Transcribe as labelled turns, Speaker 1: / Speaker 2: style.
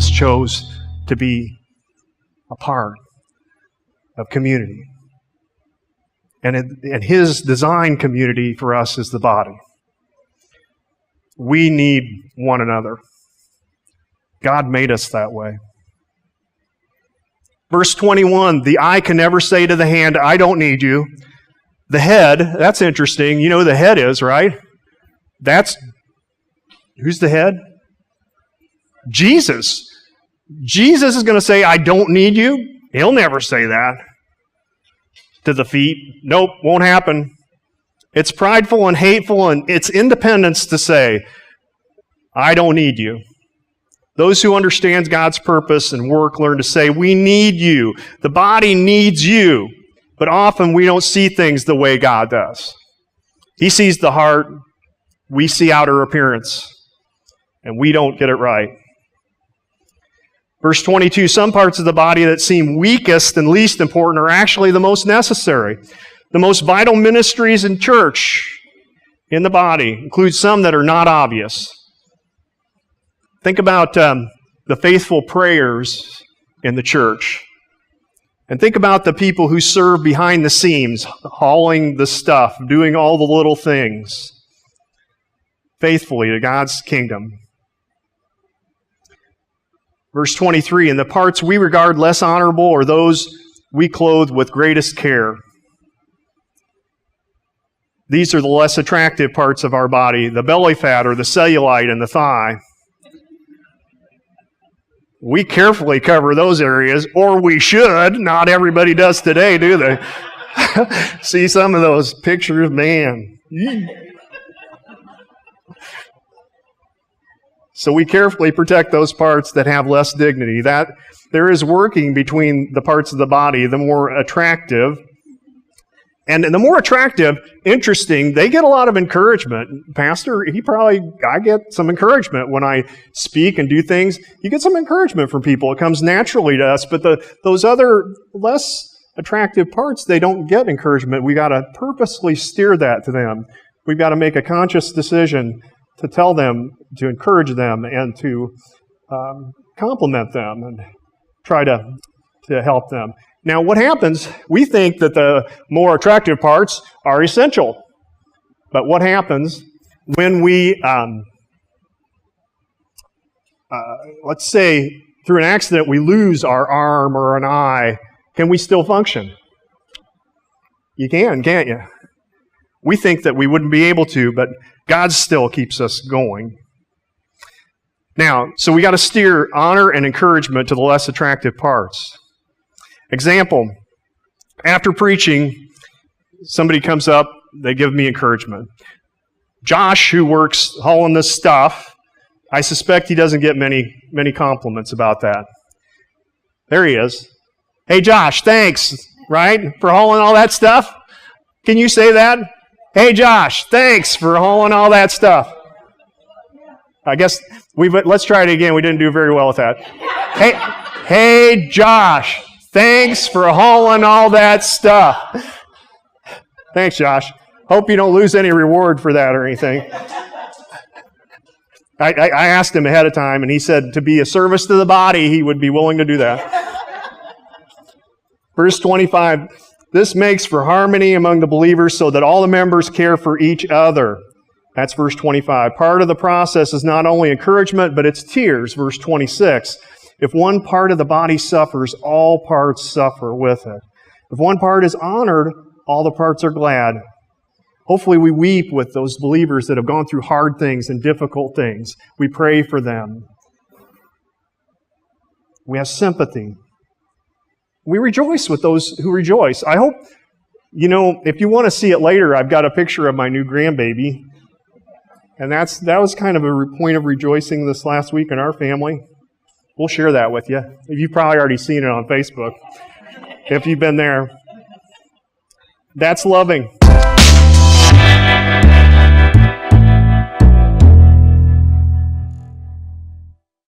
Speaker 1: Jesus chose to be a part of community. And His design community for us is the body. We need one another. God made us that way. Verse 21, the eye can never say to the hand, I don't need you. The head, that's interesting. You know who the head is, right? Who's the head? Jesus. Jesus is going to say, I don't need you. He'll never say that to the feet. Nope, won't happen. It's prideful and hateful, and it's independence to say, I don't need you. Those who understand God's purpose and work learn to say, we need you. The body needs you. But often we don't see things the way God does. He sees the heart. We see outer appearance. And we don't get it right. Verse 22, some parts of the body that seem weakest and least important are actually the most necessary. The most vital ministries in church, in the body, include some that are not obvious. Think about the faithful prayers in the church. And think about the people who serve behind the scenes, hauling the stuff, doing all the little things faithfully to God's kingdom. Verse 23, and the parts we regard less honorable are those we clothe with greatest care. These are the less attractive parts of our body, the belly fat or the cellulite in the thigh. We carefully cover those areas, or we should. Not everybody does today, do they? See some of those pictures, man. So we carefully protect those parts that have less dignity. That there is working between the parts of the body, the more attractive. And the more attractive, interesting, they get a lot of encouragement. Pastor, I get some encouragement when I speak and do things. You get some encouragement from people. It comes naturally to us. But those other less attractive parts, they don't get encouragement. We got to purposely steer that to them. We've got to make a conscious decision to tell them, to encourage them, and to compliment them and try to help them. Now, what happens, we think that the more attractive parts are essential. But what happens when we, let's say, through an accident, we lose our arm or an eye, can we still function? You can, can't you? We think that we wouldn't be able to, but God still keeps us going. Now, so we got to steer honor and encouragement to the less attractive parts. Example, after preaching, somebody comes up, they give me encouragement. Josh, who works hauling this stuff, I suspect he doesn't get many compliments about that. There he is. Hey, Josh, thanks, right, for hauling all that stuff? Can you say that? Hey, Josh, thanks for hauling all that stuff. I guess let's try it again. We didn't do very well with that. Hey, Josh, thanks for hauling all that stuff. Thanks, Josh. Hope you don't lose any reward for that or anything. I asked him ahead of time, and he said to be a service to the body, he would be willing to do that. Verse 25, this makes for harmony among the believers so that all the members care for each other. That's verse 25. Part of the process is not only encouragement, but it's tears. Verse 26. If one part of the body suffers, all parts suffer with it. If one part is honored, all the parts are glad. Hopefully we weep with those believers that have gone through hard things and difficult things. We pray for them. We have sympathy. We rejoice with those who rejoice. I hope, if you want to see it later, I've got a picture of my new grandbaby. And that was kind of a point of rejoicing this last week in our family. We'll share that with you. You've probably already seen it on Facebook. If you've been there. That's loving.